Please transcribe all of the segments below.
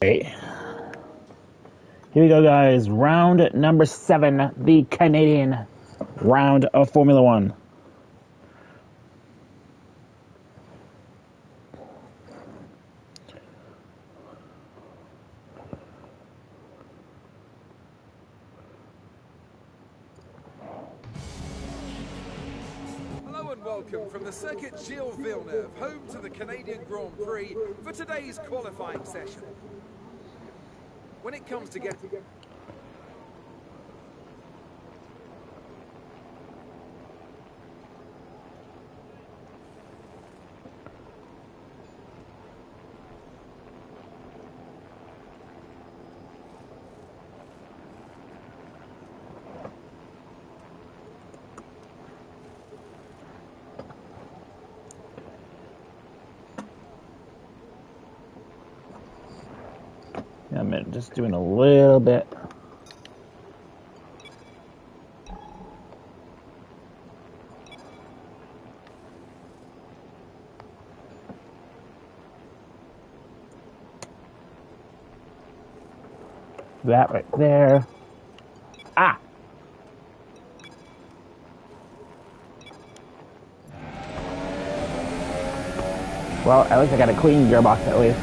Here we go, guys. Round number 7, the Canadian round of Formula One. Hello and welcome from the circuit Gilles Villeneuve, home to the Canadian Grand Prix, for today's qualifying session. When it comes to getting... I'm just doing a little bit. That right there. Ah! Well, at least I got a clean gearbox at least.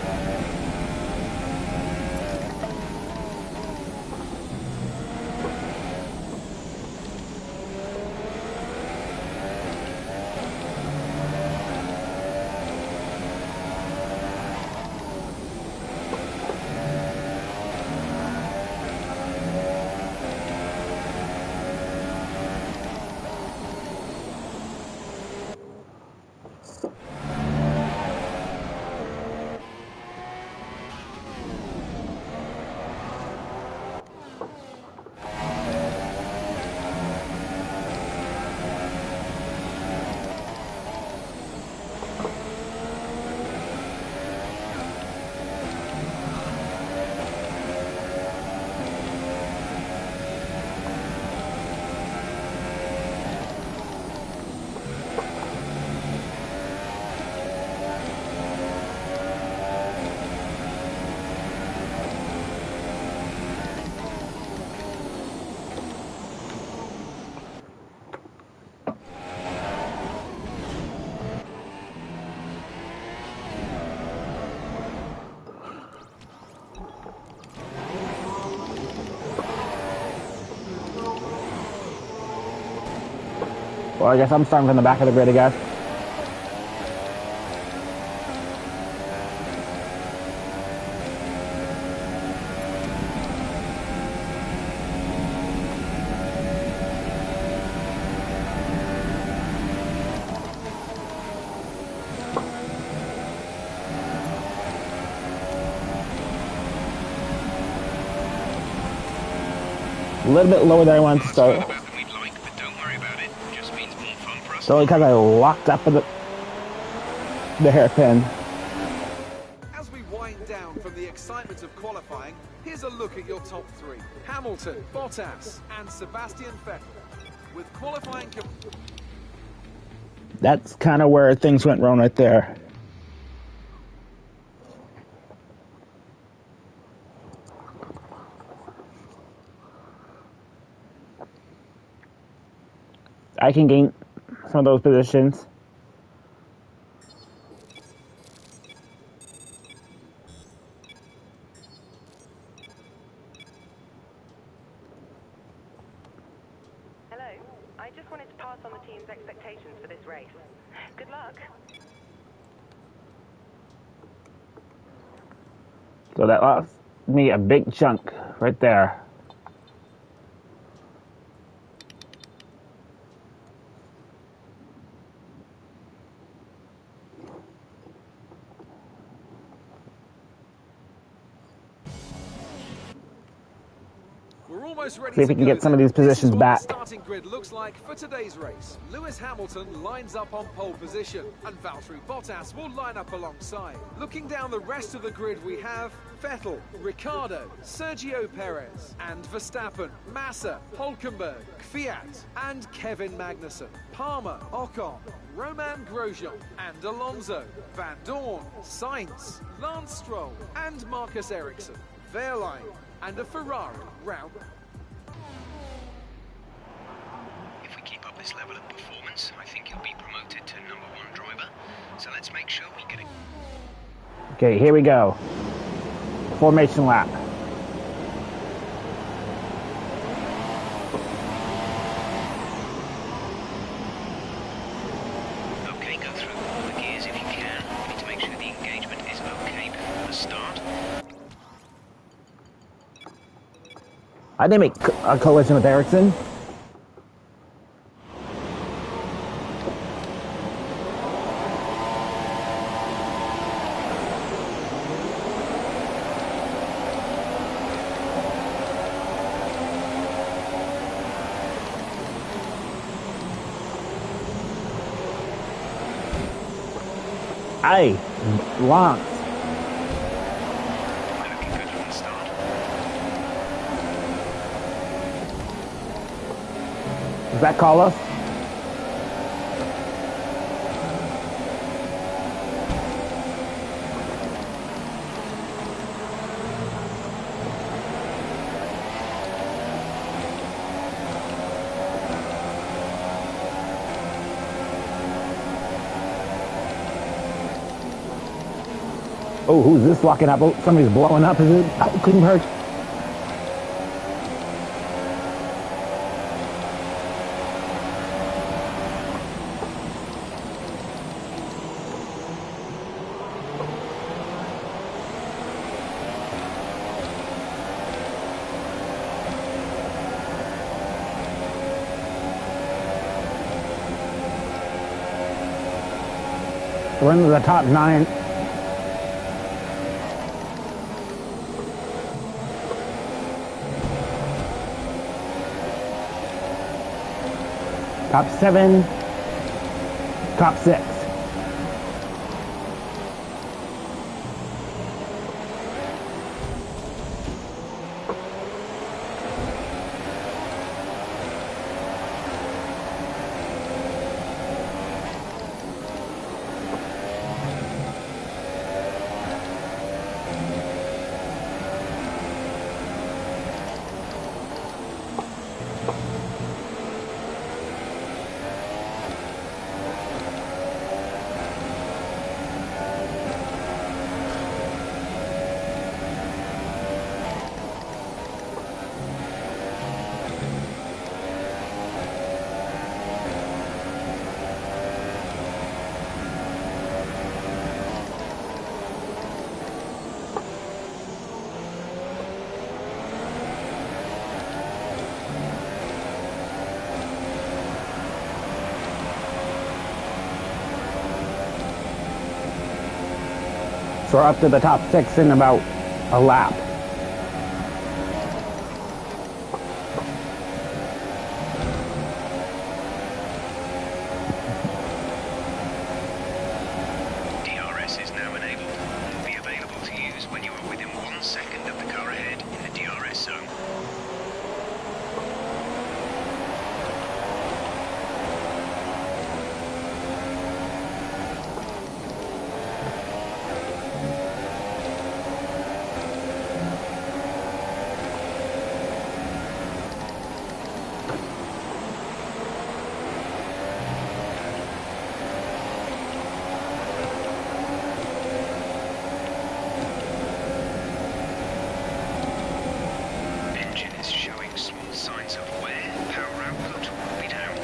Well, I guess I'm starting from the back of the grid, guys. A little bit lower than I wanted to start. It's only because I locked up with the hairpin. As we wind down from the excitement of qualifying, here's a look at your top 3. Hamilton, Bottas and Sebastian Vettel. With qualifying... That's kind of where things went wrong right there. I can gain some of those positions. Hello, I just wanted to pass on the team's expectations for this race. Good luck. So that lost me a big chunk right there. We're almost ready See if to we can go get some of then. these positions This is what back. the starting grid looks like for today's race. Lewis Hamilton lines up on pole position, and Valtteri Bottas will line up alongside. Looking down the rest of the grid, we have Vettel, Ricciardo, Sergio Perez, and Verstappen, Massa, Hulkenberg, Kvyat, and Kevin Magnussen. Palmer, Ocon, Roman Grosjean, and Alonso, Van Dorn, Sainz, Lance Stroll, and Marcus Ericsson, Wehrlein, and a Ferrari round. If we keep up this level of performance, I think he'll be promoted to #1 driver. So let's make sure we get it. Okay, here we go. Formation lap. Okay, go through all the gears if you can. We need to make sure the engagement is okay before the start. I didn't make a collision with Ericsson. Aye, Lance. We're looking good from the start. Does that call us? Oh, who's this locking up? Oh, somebody's blowing up, is it? Oh, couldn't hurt. We're into the top 9. Top 7, top 6. So we're up to the top 6 in about a lap. DRS is now enabled and will be available to use when you are within 1 second of the car ahead in the DRS zone. Engine is showing small signs of wear. Power output will be down.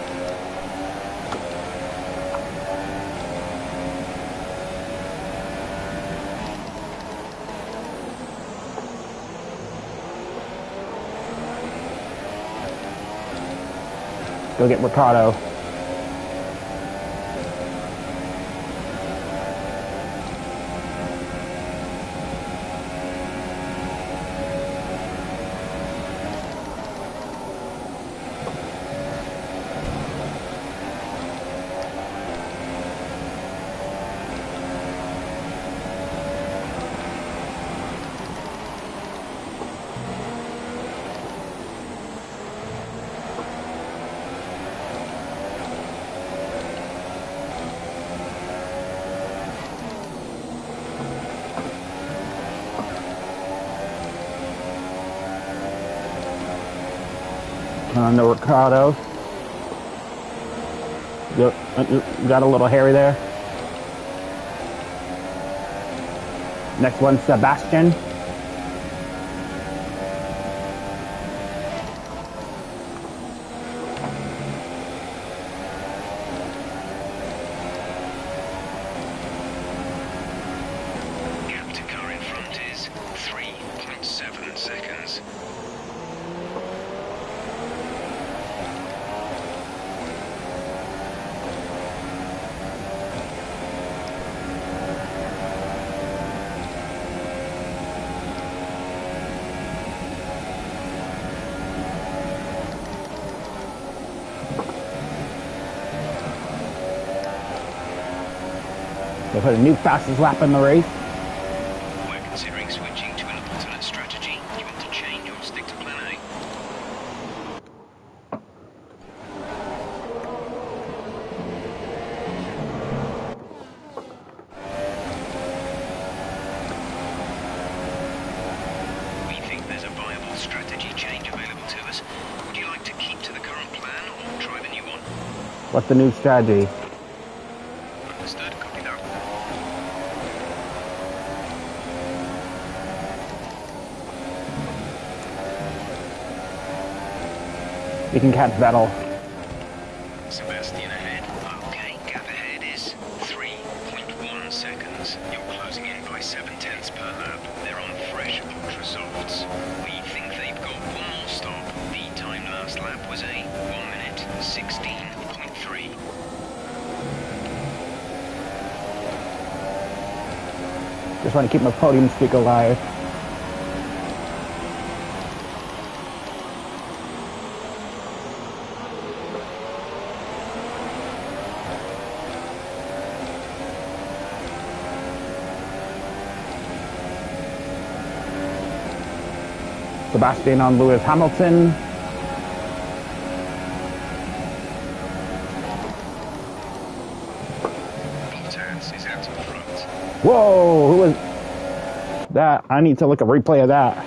Go get Ricardo. On the Ricardo. Yep, got a little hairy there. Next one, Sebastian. Gap to car in front is 3.7 seconds. They put a new fastest lap in the race. We're considering switching to an alternate strategy. Do you want to change or stick to plan A? We think there's a viable strategy change available to us. Would you like to keep to the current plan or try the new one? What's the new strategy? Understood. Copy that. You can catch Vettel. Sebastian ahead. Okay, gap ahead is 3.1 seconds. You're closing in by 7/10 per lap. They're on fresh ultra softs. We think they've got one more stop. The time last lap was a 1 minute 16.3. Just want to keep my podium streak alive. Sebastian on Lewis Hamilton. Bottas is out in front. Whoa, who was that? I need to look a replay of that.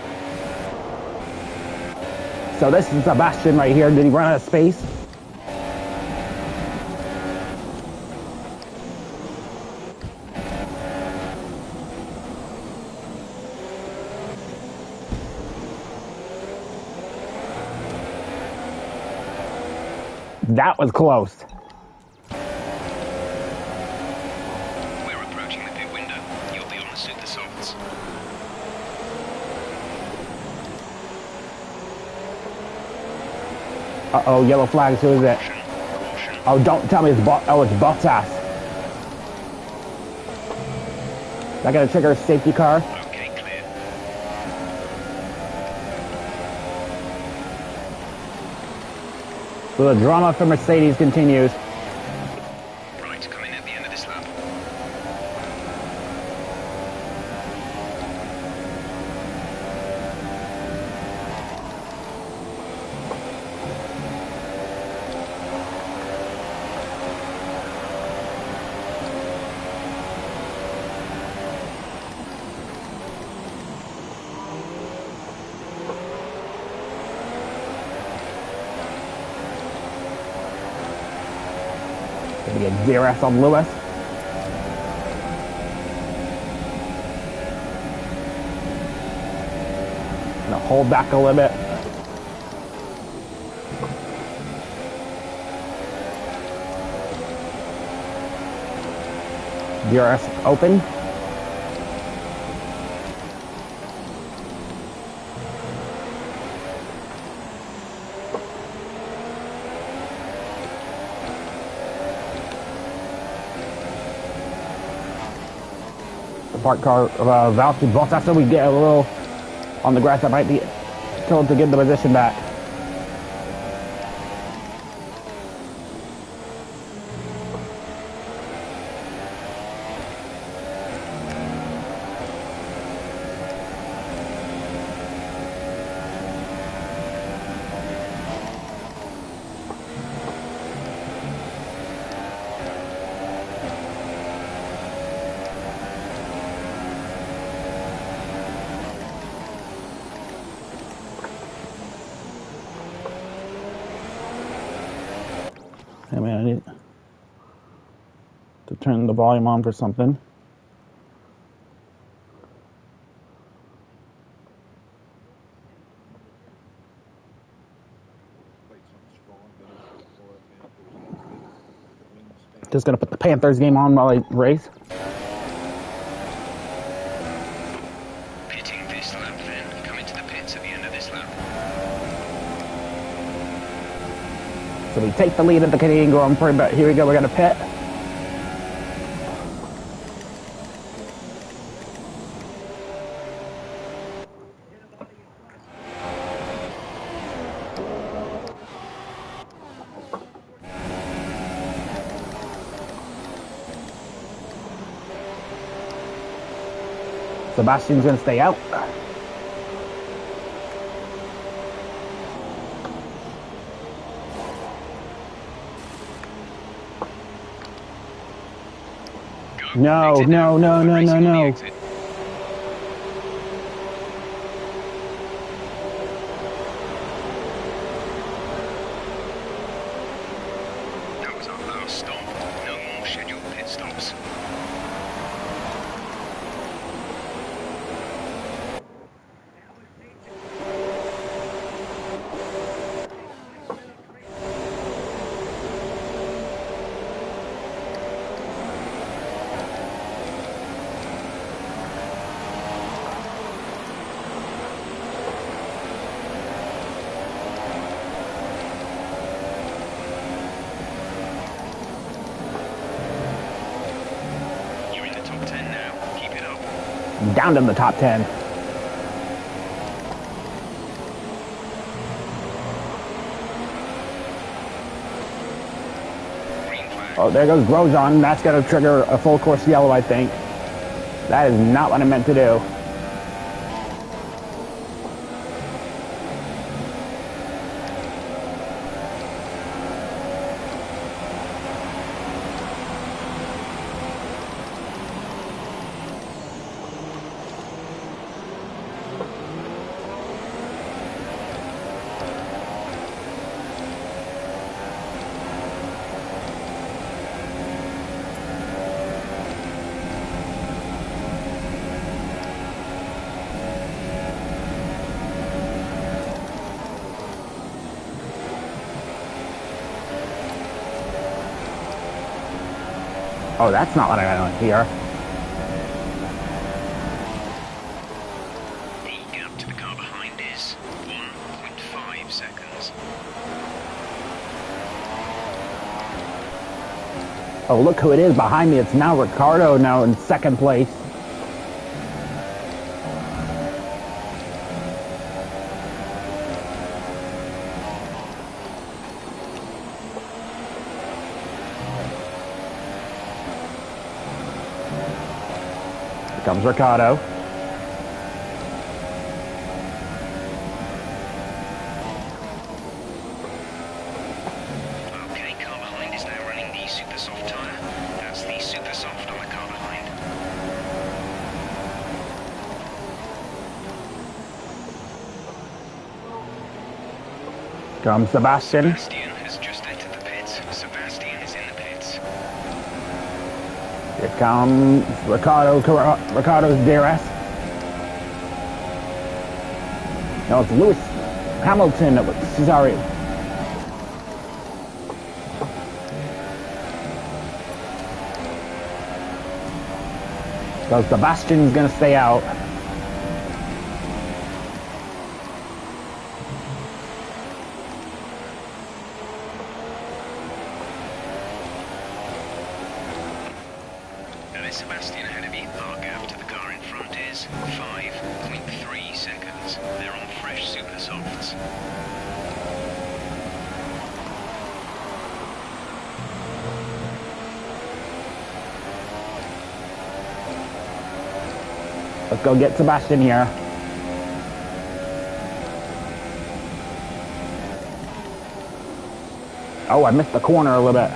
So this is Sebastian right here. Did he run out of space? That was close. We're approaching the pit window. You'll be on the super softs. Uh-oh, yellow flags. Who is it? Caution. Caution. Oh, don't tell me it's it's Bottas. I gotta trigger a safety car. Okay, clear. So the drama for Mercedes continues. Right, come in at the end of this lap. Gonna get DRS on Lewis. Gonna hold back a little bit. DRS open. Park car Valtteri Bottas, so we get a little on the grass. That might be told to get the position back. I mean, I need to turn the volume on for something. Just gonna put the Panthers game on while I race. Pitting this lap then. Come into the pits at the end of this lap. So we take the lead at the Canadian Grand Prix, but here we go, we're gonna pit. Sebastian's gonna stay out. No, no, no, no, no, no. That was our last stop. No more scheduled pit stops. You're in the top 10 now. Keep it up. Down to the top 10. Green flag. Oh, there goes Grosjean. That's gonna trigger a full course yellow, I think. That is not what I meant to do. Oh, that's not what I want to hear. The gap to the car behind is 1.5 seconds. Oh, look who it is behind me. It's now Ricardo now in second place. Here comes Ricardo. Okay, car behind is now running the super soft tyre. That's the super soft on the car behind. Comes Sebastian. Sebastian has just entered the pits. Sebastian is in the pits. Here comes Ricardo's DRS. No, it's Lewis Hamilton. Sorry. So Sebastian's gonna stay out. Now there's Sebastian ahead of you. Our gap to the car in front is 5.3 seconds. They're on fresh super softs. Let's go get Sebastian here. Oh, I missed the corner a little bit.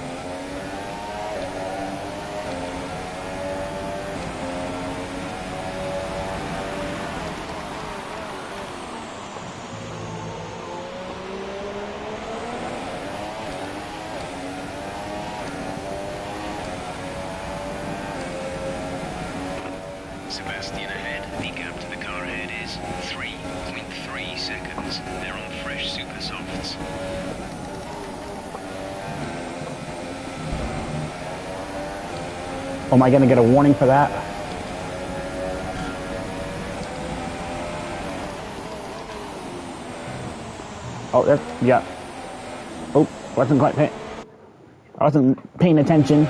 Sebastian ahead. The gap to the car ahead is 3.3 seconds. They're on fresh super softs. Oh, am I going to get a warning for that? Oh, that's, yeah. Oh, I wasn't paying attention.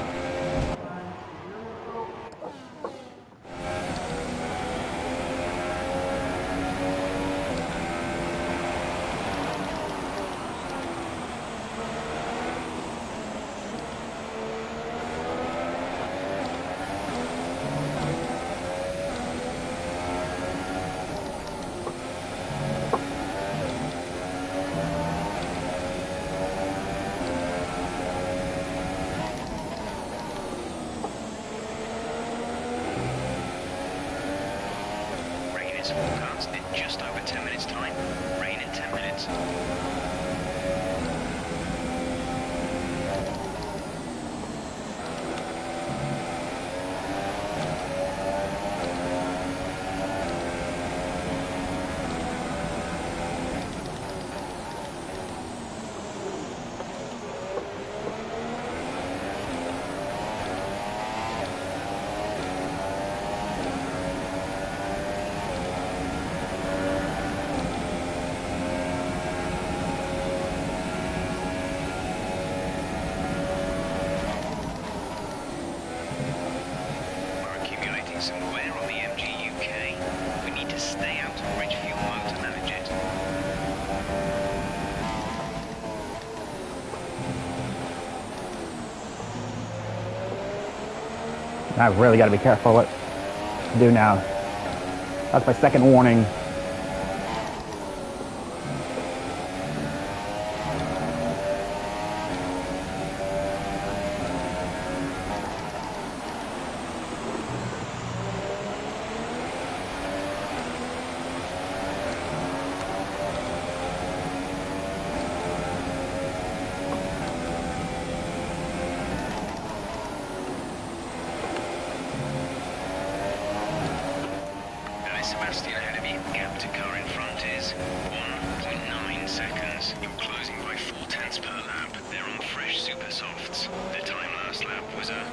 Rain is forecast in just over 10 minutes time. Rain in 10 minutes. Some wear on the MG UK. We need to stay out of rich fuel mode to manage it. I've really got to be careful what to do now. That's my second warning. Sebastian ahead of you. Gap to car in front is 1.9 seconds. You're closing by 0.4 per lap. They're on fresh super softs. The time last lap was a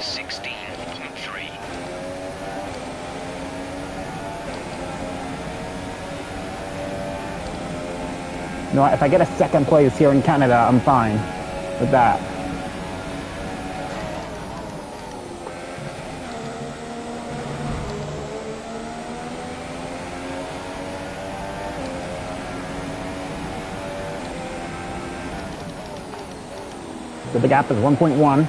1:16.3. You know, if I get a second place here in Canada, I'm fine with that. So the gap is 1.1.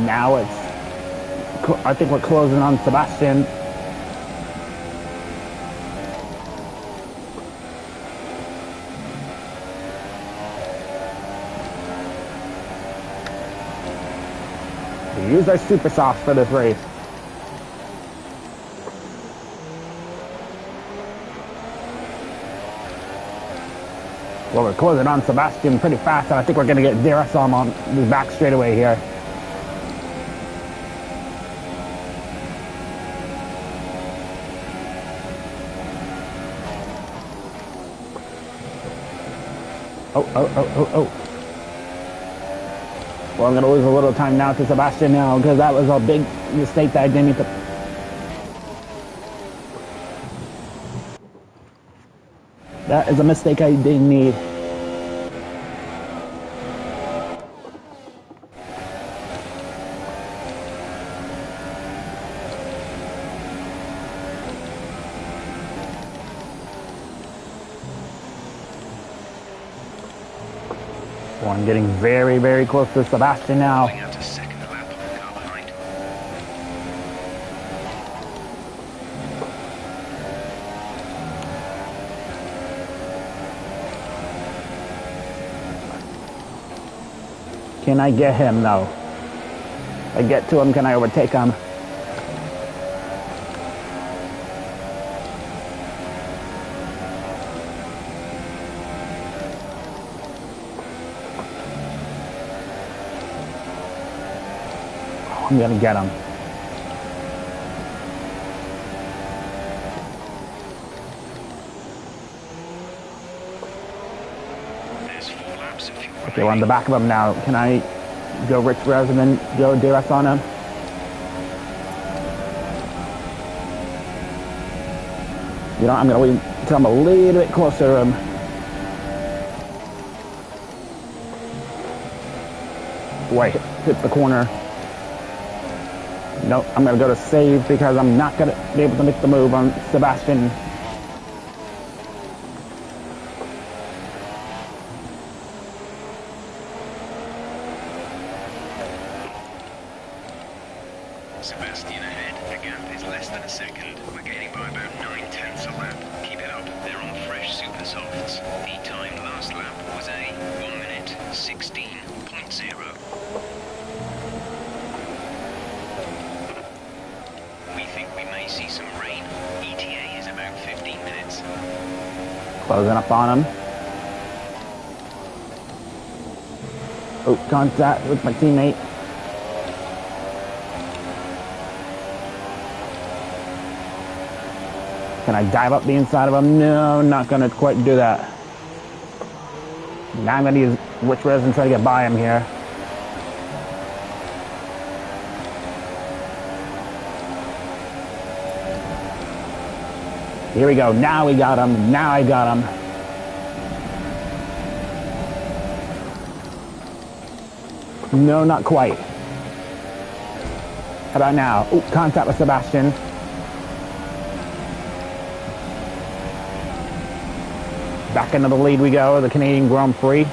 Now I think we're closing on Sebastian. We use our super softs for this race. Well, we're closing on Sebastian pretty fast, and I think we're going to get Darasom on the back straightaway here. Oh. Well, I'm going to lose a little time now to Sebastian now because that was a big mistake that I didn't need to... That is a mistake I didn't need. Well, I'm getting very, very close to Sebastian now. Out a second lap on the car behind. Can I get him, though? If I get to him, can I overtake him? I'm gonna get him. Okay, we're on the back of him now. Can I go Rich Rez and then go DRS on him? You know, I'm gonna wait until I'm a little bit closer to him. Wait, hit the corner. Nope, I'm gonna go to save because I'm not gonna be able to make the move on Sebastian. Sebastian ahead. The gap is less than a second. We're gaining by about 9/10 a lap. Keep it up. They're on fresh super softs. The time last lap was a 1 minute 16.0. We think we may see some rain. ETA is about 15 minutes. Closing up on him. Oh, contact with my teammate. Can I dive up the inside of him? No, not gonna quite do that. Now I'm gonna use Rich Rez and try to get by him here. Here we go. Now we got him. Now I got him. No, not quite. How about now? Ooh, contact with Sebastian. Back into the lead we go, the Canadian Grand Prix.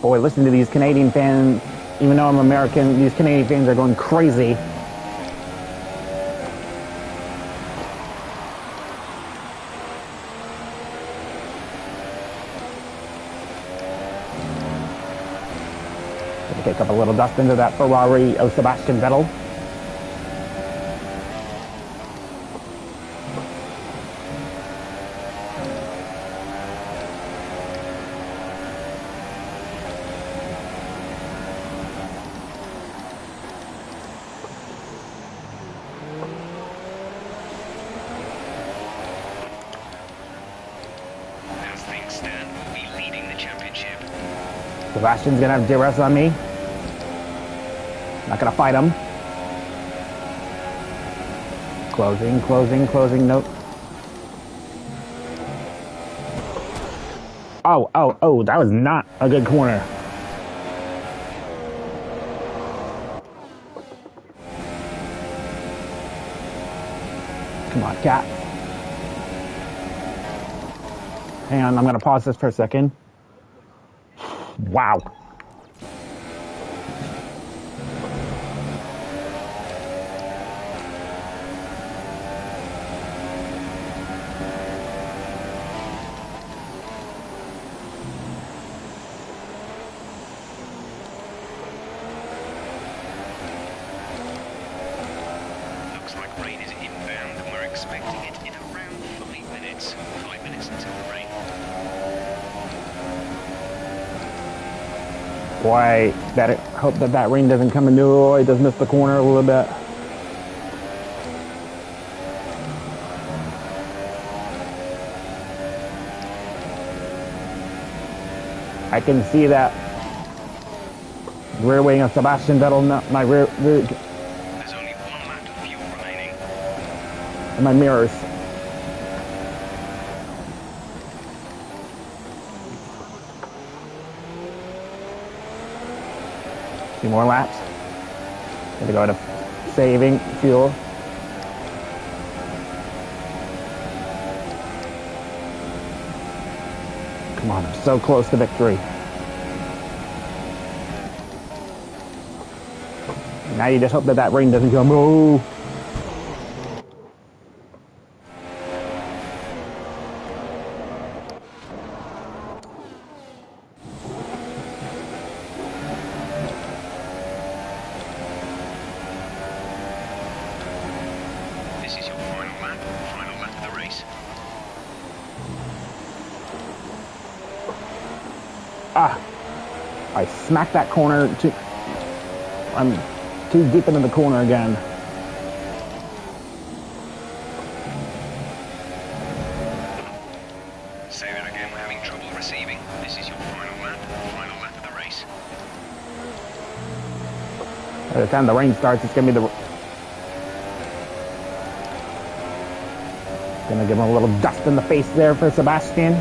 Boy, listen to these Canadian fans. Even though I'm American, these Canadian fans are going crazy. Pick up a little dust into that Ferrari of Sebastian Vettel. As things stand, we'll be leading the championship. Sebastian's gonna have DRS on me. Not gonna fight him. Closing, closing, closing, nope. Oh, that was not a good corner. Come on, cat. Hang on, I'm gonna pause this for a second. Wow. Looks like rain is inbound and we're expecting it in around 5 minutes. 5 minutes until the rain. Boy, hope that rain doesn't come into. Oh, he does miss the corner a little bit. I can see that rear wing of Sebastian Vettel, not my rear There's only 1 lap of fuel remaining. and my mirrors. Few more laps. Gotta go to saving fuel. Come on, I'm so close to victory. Now you just hope that rain doesn't come. Oh, I smacked that corner too. I'm too deep into the corner again. Say that again, we're having trouble receiving. This is your final lap of the race. By the time the rain starts, it's gonna be gonna give him a little dust in the face there for Sebastian.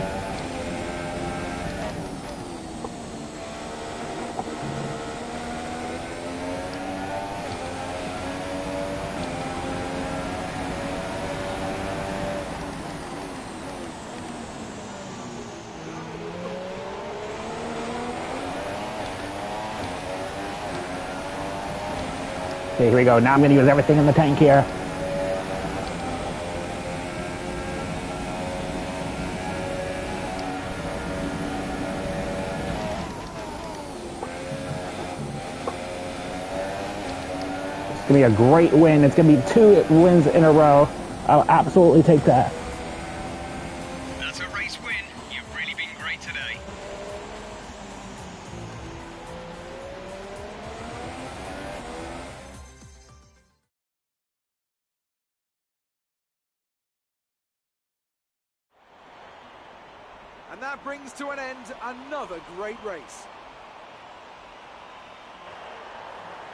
Okay, here we go. Now I'm going to use everything in the tank here. It's going to be a great win. It's going to be 2 wins in a row. I'll absolutely take that. That's a race win. You've really been great today. And that brings to an end another great race.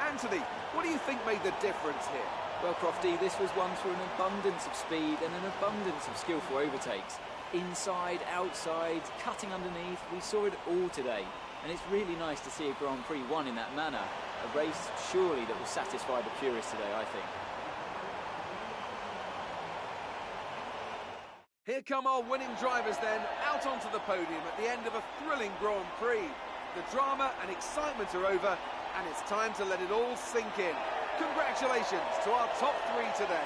Anthony, what do you think made the difference here? Well, Crofty, this was one through an abundance of speed and an abundance of skillful overtakes. Inside, outside, cutting underneath, we saw it all today. And it's really nice to see a Grand Prix won in that manner. A race, surely, that will satisfy the purists today, I think. Here come our winning drivers then, out onto the podium at the end of a thrilling Grand Prix. The drama and excitement are over, and it's time to let it all sink in. Congratulations to our top 3 today.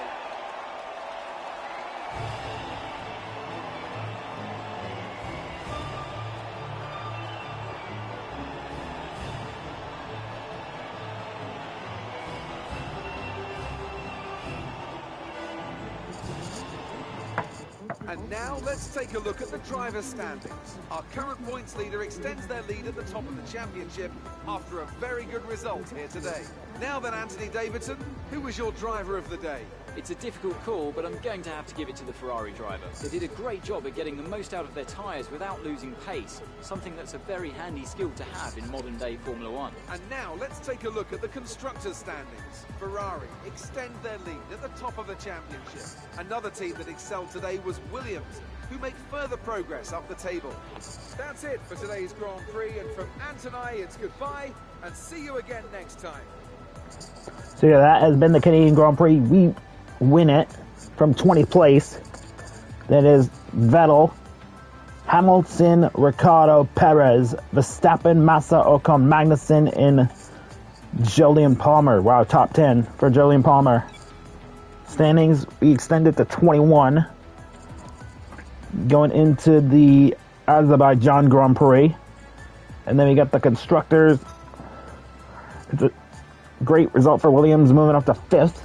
And now let's take a look at the driver's standings. Our current points leader extends their lead at the top of the championship after a very good result here today. Now then, Anthony Davidson, who was your driver of the day? It's a difficult call, but I'm going to have to give it to the Ferrari driver. They did a great job at getting the most out of their tyres without losing pace, something that's a very handy skill to have in modern-day Formula One. And now let's take a look at the constructors' standings. Ferrari extend their lead at the top of the championship. Another team that excelled today was Williams, who make further progress up the table. That's it for today's Grand Prix, and from Ant and I, it's goodbye, and see you again next time. So yeah, that has been the Canadian Grand Prix. We win it from 20th place. That is Vettel, Hamilton, Ricciardo, Perez, Verstappen, Massa, Ocon, Magnussen, and Jolyon Palmer. Wow, top 10 for Jolyon Palmer. Standings, we extended to 21. Going into the Azerbaijan Grand Prix. And then we got the constructors. It's a great result for Williams, moving up to 5th.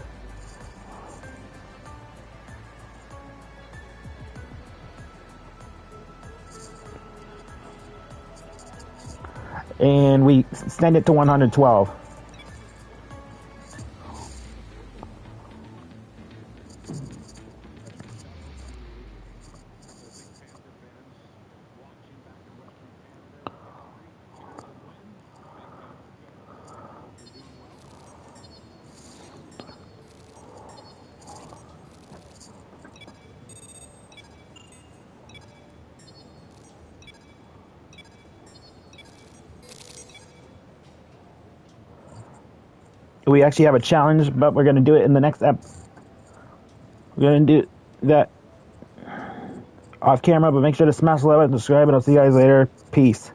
And we extend it to 112. We actually have a challenge, but we're going to do it in the next ep. We're going to do that off camera, but make sure to smash the like button, subscribe, and I'll see you guys later. Peace.